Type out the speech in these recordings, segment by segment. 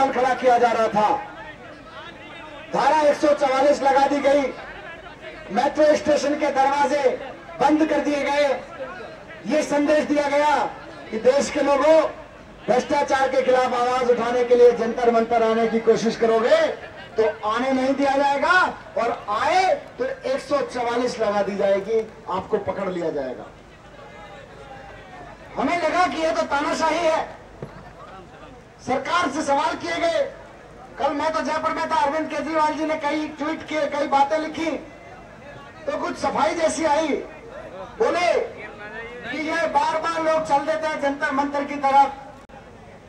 सवाल खड़ा किया जा रहा था। धारा 144 लगा दी गई, मेट्रो स्टेशन के दरवाजे बंद कर दिए गए। ये संदेश दिया गया कि देश के लोगों, भ्रष्टाचार के खिलाफ आवाज उठाने के लिए जंतर मंतर आने की कोशिश करोगे तो आने नहीं दिया जाएगा, और आए तो 144 लगा दी जाएगी, आपको पकड़ लिया जाएगा। हमें लगा कि यह तो तानाशाही है। सरकार से सवाल किए गए। कल मैं तो जयपुर में था, अरविंद केजरीवाल जी ने कई ट्वीट किए, कई बातें लिखी, तो कुछ सफाई जैसी आई। बोले कि ये बार बार लोग चल देते हैं जंतर मंतर की तरफ,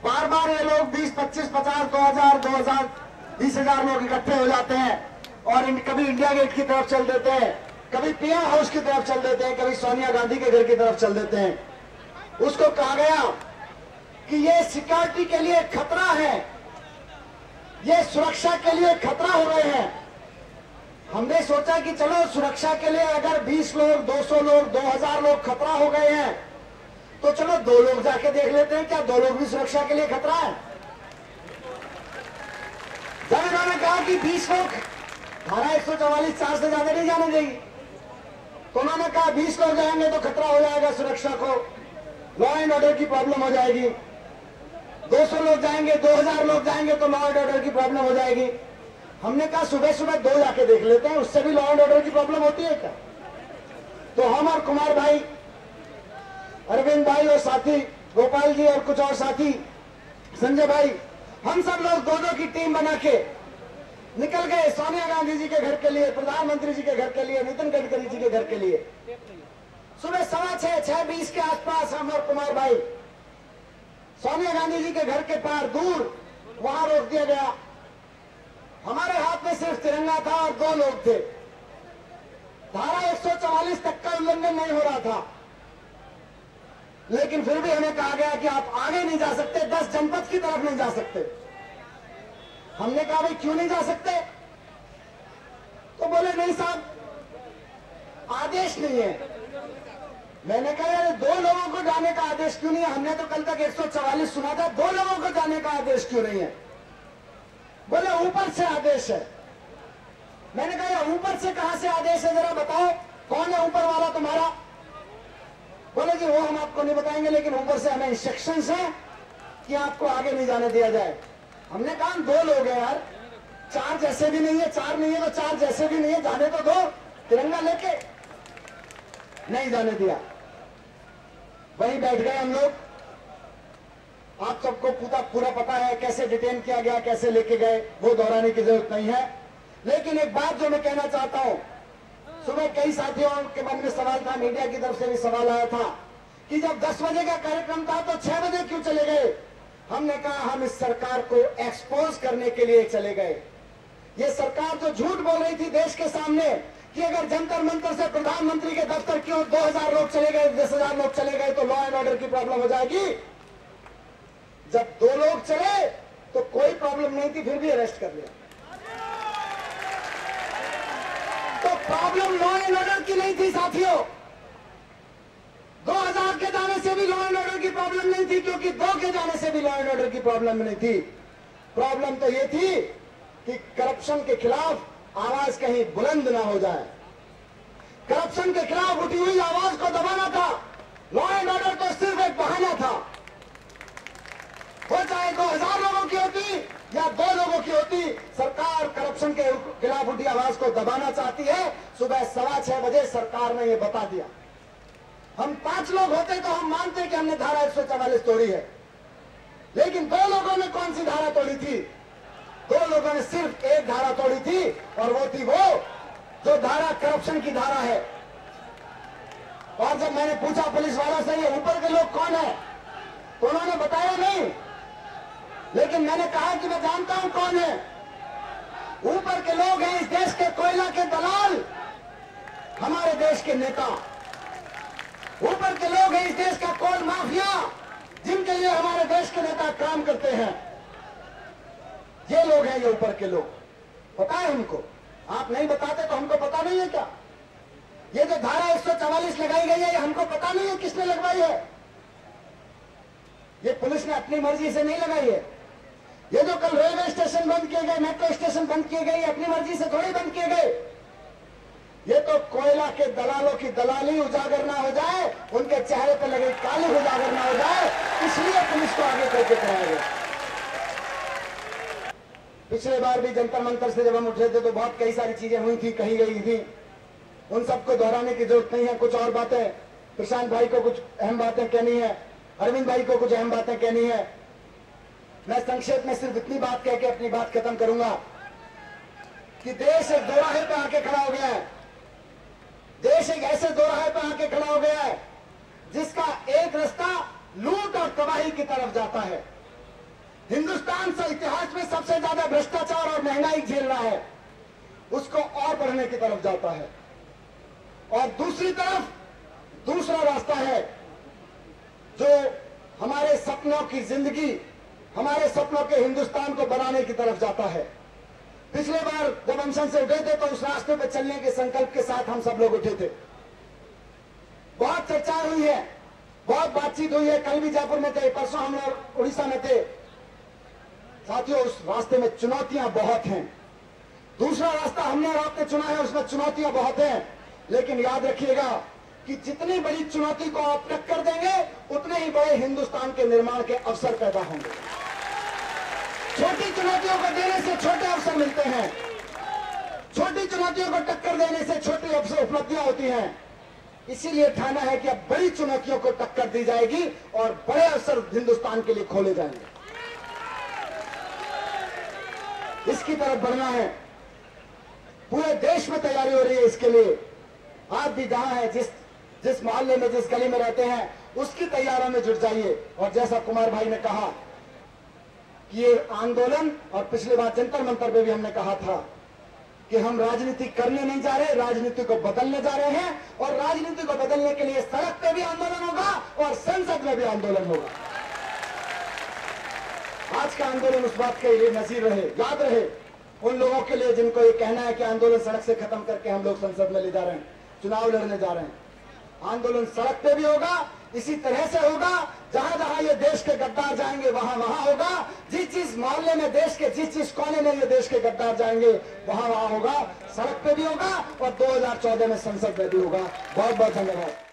बार बार ये लोग 20, 25, 50, 2000, 20,000 लोग इकट्ठे हो जाते हैं और कभी इंडिया गेट की तरफ चल देते हैं, कभी पीएम हाउस की तरफ चल देते हैं, कभी सोनिया गांधी के घर की तरफ चल देते हैं। उसको कहा गया कि ये सिक्योरिटी के लिए खतरा है, ये सुरक्षा के लिए खतरा हो रहे हैं। हमने सोचा कि चलो सुरक्षा के लिए अगर 20 लोग, 200 लोग, 2000 लोग खतरा हो गए हैं तो चलो 2 लोग जाके देख लेते हैं, क्या 2 लोग भी सुरक्षा के लिए खतरा है? जब इन्होंने कहा कि 20 लोग, धारा 144 4 से ज्यादा नहीं जाने देगी, तो उन्होंने कहा 20 लोग जाएंगे तो खतरा हो जाएगा सुरक्षा को, लॉ एंड ऑर्डर की प्रॉब्लम हो जाएगी। 200 लोग जाएंगे, 2000 लोग जाएंगे तो लॉ एंड ऑर्डर की प्रॉब्लम हो जाएगी। हमने कहा सुबह सुबह 2 जाके देख लेते हैं, उससे भी लॉ एंड ऑर्डर की प्रॉब्लम होती है क्या? तो हम और कुमार भाई, अरविंद भाई और साथी गोपाल जी और कुछ और साथी, संजय भाई, हम सब लोग 2-2 की टीम बना के निकल गए सोनिया गांधी जी के घर के लिए, प्रधानमंत्री जी के घर के लिए, नितिन गडकरी जी के घर के लिए। सुबह 6:15 के आसपास हम और कुमार भाई सोनिया गांधी जी के घर के पार दूर वहां रोक दिया गया। हमारे हाथ में सिर्फ तिरंगा था और 2 लोग थे। धारा 144 तक का उल्लंघन नहीं हो रहा था, लेकिन फिर भी हमें कहा गया कि आप आगे नहीं जा सकते, 10 जनपद की तरफ नहीं जा सकते। हमने कहा भाई क्यों नहीं जा सकते? तो बोले नहीं साहब, आदेश नहीं है। मैंने कहा यार 2 लोगों को जाने का आदेश क्यों नहीं है? हमने तो कल तक 144 सुना था, 2 लोगों को जाने का आदेश क्यों नहीं है? बोले ऊपर से आदेश है। मैंने कहा यार ऊपर से कहां से आदेश है, जरा बताओ, कौन है ऊपर वाला तुम्हारा? बोले जी वो हम आपको नहीं बताएंगे, लेकिन ऊपर से हमें इंस्ट्रक्शंस हैं कि आपको आगे नहीं जाने दिया जाए। हमने कहा 2 लोग हैं यार, 4 जैसे भी नहीं है, 4 नहीं है तो 4 जैसे भी नहीं है, जाने तो दो, तिरंगा लेके। नहीं जाने दिया, वहीं बैठ गए हम लोग। आप सबको पूरा पता है कैसे डिटेन किया गया, कैसे लेके गए, वो दोहराने की जरूरत नहीं है। लेकिन एक बात जो मैं कहना चाहता हूं, सुबह कई साथियों के मन में सवाल था, मीडिया की तरफ से भी सवाल आया था कि जब 10 बजे का कार्यक्रम था तो 6 बजे क्यों चले गए? हमने कहा हम इस सरकार को एक्सपोज करने के लिए चले गए। ये सरकार जो झूठ बोल रही थी देश के सामने कि अगर जंतर मंतर से प्रधानमंत्री के दफ्तर क्यों 2000 लोग चले गए, 10,000 लोग चले गए तो लॉ एंड ऑर्डर की प्रॉब्लम हो जाएगी। जब 2 लोग चले तो कोई प्रॉब्लम नहीं थी, फिर भी अरेस्ट कर लिया। तो प्रॉब्लम लॉ एंड ऑर्डर की नहीं थी साथियों, 2000 के जाने से भी लॉ एंड ऑर्डर की प्रॉब्लम नहीं थी, क्योंकि 2 के जाने से भी लॉ एंड ऑर्डर की प्रॉब्लम नहीं थी। प्रॉब्लम तो ये थी कि करप्शन के खिलाफ आवाज कहीं बुलंद ना हो जाए। करप्शन के खिलाफ उठी हुई आवाज को दबाना था। लॉ एंड ऑर्डर तो सिर्फ एक बहाना था, वो चाहे 2000 लोगों की होती या 2 लोगों की होती, सरकार करप्शन के खिलाफ उठी आवाज को दबाना चाहती है। सुबह 6:15 बजे सरकार ने ये बता दिया। हम 5 लोग होते तो हम मानते कि हमने धारा 144 तोड़ी है, लेकिन 2 लोगों ने कौन सी धारा तोड़ी थी? 2 लोगों ने सिर्फ एक धारा तोड़ी थी, और वो थी वो जो धारा करप्शन की धारा है। और जब मैंने पूछा पुलिस वालों से ये ऊपर के लोग कौन है, तो उन्होंने बताया नहीं, लेकिन मैंने कहा कि मैं जानता हूं कौन है। ऊपर के लोग हैं इस देश के कोयला के दलाल, हमारे देश के नेता। ऊपर के लोग हैं इस देश का कोल माफिया, जिनके लिए हमारे देश के नेता काम करते हैं। ये लोग हैं, ये ऊपर के लोग। पता है हमको, आप नहीं बताते तो हमको पता नहीं है क्या? ये जो धारा 144 लगाई गई है, ये हमको पता नहीं है किसने लगवाई है। ये पुलिस ने अपनी मर्जी से नहीं लगाई है, ये जो कल रेलवे स्टेशन बंद किए गए, मेट्रो स्टेशन बंद किए गए, अपनी मर्जी से थोड़ी बंद किए गए। ये तो कोयला के दलालों की दलाली उजागर ना हो जाए, उनके चेहरे पर लगे काली उजागर ना हो जाए, इसलिए पुलिस को आगे करके कराया गया। पिछले बार भी जंतर मंतर से जब हम उठे थे तो बहुत कई सारी चीजें हुई थी, कही गई थी, उन सबको दोहराने की जरूरत नहीं है। कुछ और बातें प्रशांत भाई को कुछ अहम बातें कहनी है, अरविंद भाई को कुछ अहम बातें कहनी है। मैं संक्षेप में सिर्फ इतनी बात कह के अपनी बात खत्म करूंगा कि देश एक दोराहे पे आके खड़ा हो गया है। देश एक ऐसे दोराहे पे आके खड़ा हो गया है जिसका एक रास्ता लूट और तबाही की तरफ जाता है। हिंदुस्तान से इतिहास में सबसे ज्यादा भ्रष्टाचार और महंगाई झेल रहा है, उसको और बढ़ने की तरफ जाता है। और दूसरी तरफ दूसरा रास्ता है जो हमारे सपनों की जिंदगी, हमारे सपनों के हिंदुस्तान को बनाने की तरफ जाता है। पिछले बार जब हम संसद से उठे थे तो उस रास्ते पर चलने के संकल्प के साथ हम सब लोग उठे थे। बहुत चर्चाएं हुई है, बहुत बातचीत हुई है। कल भी जयपुर में थे, परसों हम लोग उड़ीसा में थे। साथियों, उस रास्ते में चुनौतियां बहुत हैं। दूसरा रास्ता हमने और आपने चुना है, उसमें चुनौतियां बहुत हैं, लेकिन याद रखिएगा कि जितनी बड़ी चुनौती को आप टक्कर देंगे उतने ही बड़े हिंदुस्तान के निर्माण के अवसर पैदा होंगे। छोटी चुनौतियों को देने से छोटे अवसर मिलते हैं, छोटी चुनौतियों को टक्कर देने से छोटी अवसर उपलब्धियां होती हैं। इसीलिए ठाना है कि अब बड़ी चुनौतियों को टक्कर दी जाएगी और बड़े अवसर हिंदुस्तान के लिए खोले जाएंगे। इसकी तरफ बढ़ना है। पूरे देश में तैयारी हो रही है इसके लिए। आप भी जहां है, जिस मोहल्ले में, जिस गली में रहते हैं, उसकी तैयारियों में जुट जाइए। और जैसा कुमार भाई ने कहा कि ये आंदोलन, और पिछली बार जंतर मंतर पे भी हमने कहा था कि हम राजनीति करने नहीं जा रहे, राजनीति को बदलने जा रहे हैं। और राजनीति को बदलने के लिए सड़क पे भी आंदोलन होगा और संसद में भी आंदोलन होगा। आज का आंदोलन उस बात के लिए नजीर रहे, याद रहे उन लोगों के लिए जिनको ये कहना है कि आंदोलन सड़क से खत्म करके हम लोग संसद में ले जा रहे हैं, चुनाव लड़ने जा रहे हैं। आंदोलन सड़क पे भी होगा, इसी तरह से होगा। जहां जहां ये देश के गद्दार जाएंगे वहां वहां होगा। जिस मोहल्ले में देश के, जिस कोने में ये देश के गद्दार जाएंगे वहां वहां होगा। सड़क पे भी होगा और 2014 में संसद में भी होगा। बहुत बहुत धन्यवाद।